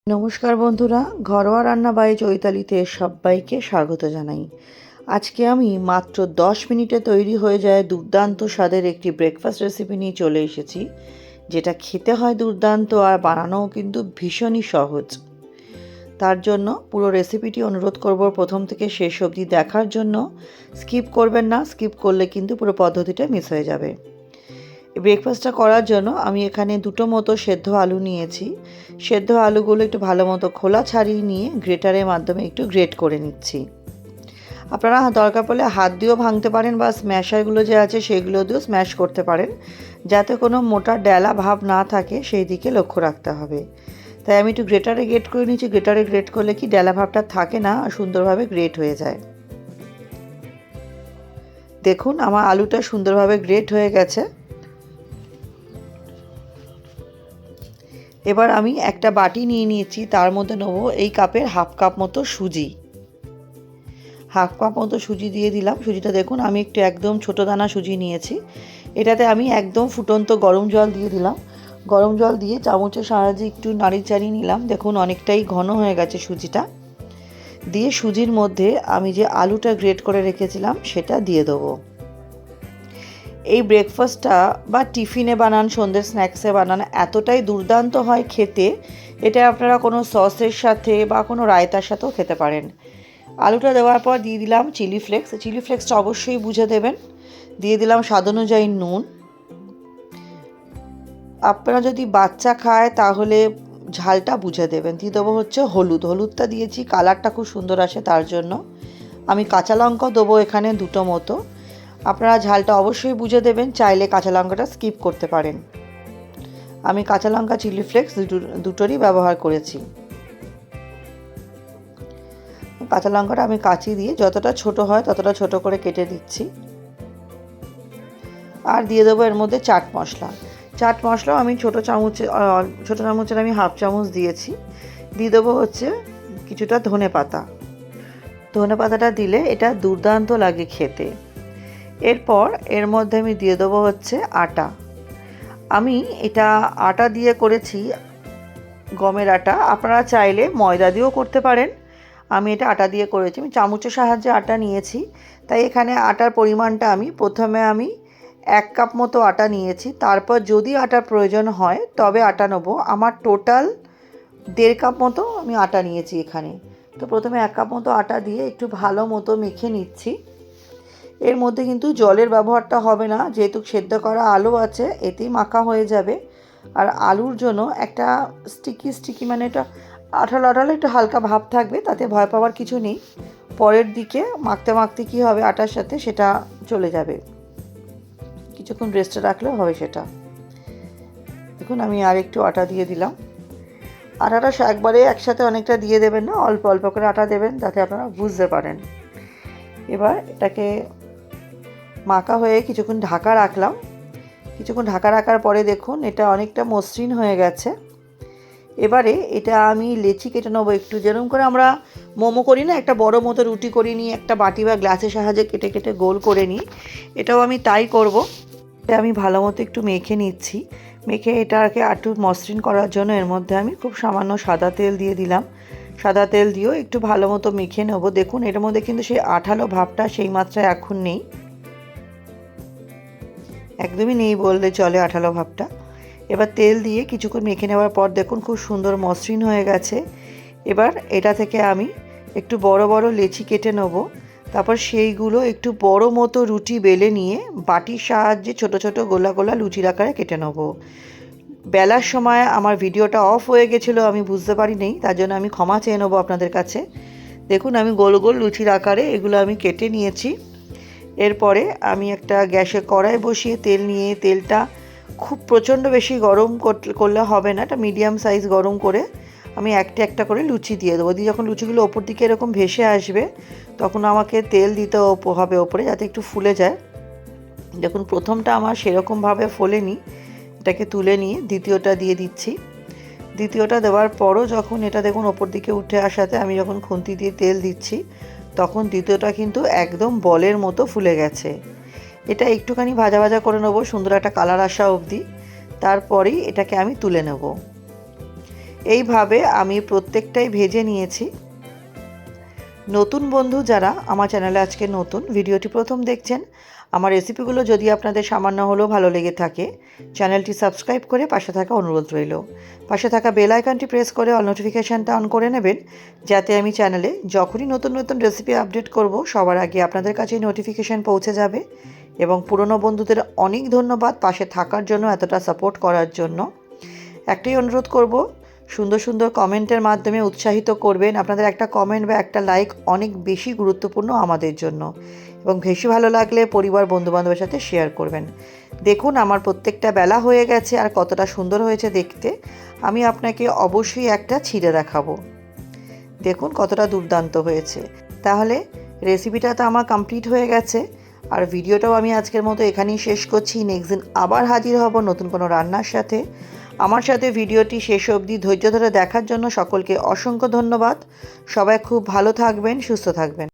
নমস্কার বন্ধুরা, ঘরোয়া রান্না বাই চৈতালিতে সবাইকে স্বাগত জানাই। আজকে আমি মাত্র 10 মিনিটে তৈরি হয়ে যায় দুর্দান্ত স্বাদের একটি ব্রেকফাস্ট রেসিপি নিয়ে চলে এসেছি, যেটা খেতে হয় দুর্দান্ত আর বানানোও কিন্তু ভীষণই সহজ। তার জন্য পুরো রেসিপিটি অনুরোধ করব প্রথম থেকে শেষ অবধি দেখার জন্য। স্কিপ করবেন না, স্কিপ করলে কিন্তু পুরো পদ্ধতিটা মিস হয়ে যাবে। ব্রেকফাস্টটা করার জন্য আমি এখানে দুটো মতো সেদ্ধ আলু নিয়েছি। সেদ্ধ আলুগুলো একটু ভালো মতো খোলা ছাড়িয়ে নিয়ে গ্রেটারের মাধ্যমে একটু গ্রেট করে নিচ্ছি। আপনারা দরকার পড়লে হাত দিয়েও ভাঙতে পারেন বা স্ম্যাশারগুলো যে আছে সেগুলো দিয়েও স্ম্যাশ করতে পারেন, যাতে কোনো মোটা ডেলা ভাব না থাকে সেই দিকে লক্ষ্য রাখতে হবে। তাই আমি একটু গ্রেটারে গ্রেট করে নিচ্ছি। গ্রেটারে গ্রেট করলে কি ডেলা ভাবটা থাকে না, সুন্দরভাবে গ্রেট হয়ে যায়। দেখুন আমার আলুটা সুন্দরভাবে গ্রেট হয়ে গেছে। এবার আমি একটা বাটি নিয়ে নিয়েছি, তার মধ্যে নেব এই কাপের হাফ কাপ মতো সুজি। হাফ কাপ মতো সুজি দিয়ে দিলাম। সুজিটা দেখুন আমি একটু একদম ছোটো দানা সুজি নিয়েছি। এটাতে আমি একদম ফুটন্ত গরম জল দিয়ে দিলাম। গরম জল দিয়ে চামচের সাহায্যে একটু নাড়িয়ে চাড়িয়ে নিলাম। দেখুন অনেকটাই ঘন হয়ে গেছে সুজিটা। দিয়ে সুজির মধ্যে আমি যে আলুটা গ্রেট করে রেখেছিলাম সেটা দিয়ে দেবো। এই ব্রেকফাস্টটা বা টিফিনে বানান, সন্ধ্যের স্ন্যাক্সে বানান, এতটাই দুর্দান্ত হয় খেতে। এটা আপনারা কোনো সসের সাথে বা কোনো রায়তার সাথেও খেতে পারেন। আলুটা দেওয়ার পর দিয়ে দিলাম চিলি ফ্লেক্স। চিলি ফ্লেক্সটা অবশ্যই বুঝে দেবেন। দিয়ে দিলাম স্বাদ অনুযায়ী নুন। আপনারা যদি বাচ্চা খায় তাহলে ঝালটা বুঝে দেবেন। দিয়ে দেবো হচ্ছে হলুদ। হলুদটা দিয়েছি কালারটা খুব সুন্দর আসে তার জন্য। আমি কাঁচা লঙ্কা দেবো এখানে দুটো মতো। আপনারা ঝালটা অবশ্যই বুঝে দেবেন, চাইলে কাঁচা লঙ্কাটা স্কিপ করতে পারেন। আমি কাঁচা লঙ্কা চিলি ফ্লেক্স দুটোরই ব্যবহার করেছি। কাঁচা লঙ্কাটা আমি কাঁচি দিয়ে যতটা ছোট হয় ততটা ছোট করে কেটে দিচ্ছি। আর দিয়ে দেবো এর মধ্যে চাট মশলা। চাট মশলাও আমি ছোটো চামচের আমি হাফ চামচ দিয়েছি। দিয়ে দেবো হচ্ছে কিছুটা ধনে পাতা। ধনে পাতাটা দিলে এটা দুর্দান্ত লাগে খেতে। এরপর এর মধ্যে আমি দিয়ে দেবো হচ্ছে আটা। আমি এটা আটা দিয়ে করেছি, গমের আটা। আপনারা চাইলে ময়দা দিয়েও করতে পারেন। আমি এটা আটা দিয়ে করেছি। আমি চামচের সাহায্যে আটা নিয়েছি। তাই এখানে আটার পরিমাণটা প্রথমে আমি 1 কাপ মতো আটা নিয়েছি। তারপর যদি আটার প্রয়োজন হয় তবে আটা নেব। আমার টোটাল 1.5 কাপ মতো আমি আটা নিয়েছি এখানে। তো প্রথমে 1 কাপ মতো আটা দিয়ে একটু ভালো মতো মেখে নিচ্ছি। এর মধ্যে কিন্তু জলের ব্যবহারটা হবে না, যেহেতু সেদ্ধ করা আলু আছে এতেই মাখা হয়ে যাবে। আর আলুর জন্য একটা স্টিকি মানে এটা আঠালো আঠালো একটু হালকা ভাব থাকবে, তাতে ভয় পাওয়ার কিছু নেই। পরের দিকে মাখতে মাখতে কী হবে, আটার সাথে সেটা চলে যাবে। কিছুক্ষণ রেস্টে রাখলেও হবে সেটা। দেখুন আমি আর একটু আটা দিয়ে দিলাম। আটাটা একবারে একসাথে অনেকটা দিয়ে দেবেন না, অল্প অল্প করে আটা দেবেন, যাতে আপনারা বুঝতে পারেন। এবার এটাকে মাখা হয়ে কিছুক্ষণ ঢাকা রাখলাম। কিছুক্ষণ ঢাকা রাখার পরে দেখুন এটা অনেকটা মসৃণ হয়ে গেছে। এবারে এটা আমি লেচি কেটে নেবো একটু, যেরকম করে আমরা মোমো করি না, একটা বড় মতো রুটি করে নিই, একটা বাটি বা গ্লাসের সাহায্যে কেটে কেটে গোল করে নিই। এটাও আমি তাই করব। এটা আমি ভালো মতো একটু মেখে নিচ্ছি। মেখে এটাকে একটু মসৃণ করার জন্য এর মধ্যে আমি খুব সামান্য সাদা তেল দিয়ে দিলাম। সাদা তেল দিয়েও একটু ভালো মতো মেখে নেবো। দেখুন এর মধ্যে কিন্তু সেই আঠালো ভাবটা সেই মাত্রায় এখন নেই, একদমই নেই বললে চলে আঠালো ভাবটা। এবার তেল দিয়ে কিছুক্ষণ মেখে নেওয়ার পর দেখুন খুব সুন্দর মসৃণ হয়ে গেছে। এবার এটা থেকে আমি একটু বড় বড় লেচি কেটে নেব। তারপর সেইগুলো একটু বড় মতো রুটি বেলে নিয়ে বাটির সাহায্যে ছোট ছোট গোলা গোলা লুচির আকারে কেটে নেব। বেলার সময় আমার ভিডিওটা অফ হয়ে গেছিলো, আমি বুঝতে পারিনি, তার জন্য আমি ক্ষমা চেয়ে নেবো আপনাদের কাছে। দেখুন আমি গোল গোল লুচির আকারে এগুলো আমি কেটে নিয়েছি। এরপরে আমি একটা গ্যাসে কড়াই বসিয়ে তেল নিয়ে, তেলটা খুব প্রচণ্ড বেশি গরম করলে হবে না, এটা মিডিয়াম সাইজ গরম করে আমি একটা একটা করে লুচি দিয়ে দেবো। দিয়ে যখন লুচিগুলো ওপর দিকে এরকম ভেসে আসবে তখন আমাকে তেল দিতে হবে ওপরে, যাতে একটু ফুলে যায়। দেখুন প্রথমটা আমার সেরকমভাবে ফোলেনি, এটাকে তুলে নিয়ে দ্বিতীয়টা দিয়ে দিচ্ছি। দ্বিতীয়টা দেওয়ার পরও যখন এটা দেখুন ওপর দিকে উঠে আসাতে আমি যখন খুন্তি দিয়ে তেল দিচ্ছি তখন দ্বিতীয়টা কিন্তু একদম বলের মতো ফুলে গেছে। এটা একটুখানি ভাজা ভাজা করে নেবো, সুন্দর একটা কালার আসা অবধি। তারপরেই এটাকে আমি তুলে নেব। এইভাবে আমি প্রত্যেকটাই ভেজে নিয়েছি। নতুন বন্ধু যারা আমার চ্যানেলে আজকে নতুন, ভিডিওটি প্রথম দেখছেন, আমার রেসিপিগুলো যদি আপনাদের সামান্য হলেও ভালো লেগে থাকে, চ্যানেলটি সাবস্ক্রাইব করে পাশে থাকা অনুরোধ রইল। পাশে থাকা বেল আইকনটি প্রেস করে অল নোটিফিকেশানটা অন করে নেবেন, যাতে আমি চ্যানেলে যখনই নতুন নতুন রেসিপি আপডেট করব সবার আগে আপনাদের কাছে নোটিফিকেশান পৌঁছে যাবে। এবং পুরনো বন্ধুদের অনেক ধন্যবাদ পাশে থাকার জন্য, এতটা সাপোর্ট করার জন্য। একটাই অনুরোধ করব, সুন্দর সুন্দর কমেন্টের মাধ্যমে উৎসাহিত করবেন। আপনাদের একটা কমেন্ট বা একটা লাইক অনেক বেশি গুরুত্বপূর্ণ আমাদের জন্য, এবং বেশি ভালো লাগলে পরিবার বন্ধুবান্ধবের সাথে শেয়ার করবেন। দেখুন আমার প্রত্যেকটা বেলা হয়ে গেছে, আর কতটা সুন্দর হয়েছে দেখতে। আমি আপনাকে অবশ্যই একটা ছিঁড়ে দেখাবো। দেখুন কতটা দুর্দান্ত হয়েছে। তাহলে রেসিপিটা তো আমার কমপ্লিট হয়ে গেছে, আর ভিডিওটাও আমি আজকের মতো এখানেই শেষ করছি। নেক্সট দিন আবার হাজির হব নতুন কোনো রান্নার সাথে। আমার সাথে ভিডিওটি শেষ অবধি ধৈর্য ধরে দেখার জন্য সকলকে অসংখ্য ধন্যবাদ। সবাই খুব ভালো থাকবেন, সুস্থ থাকবেন।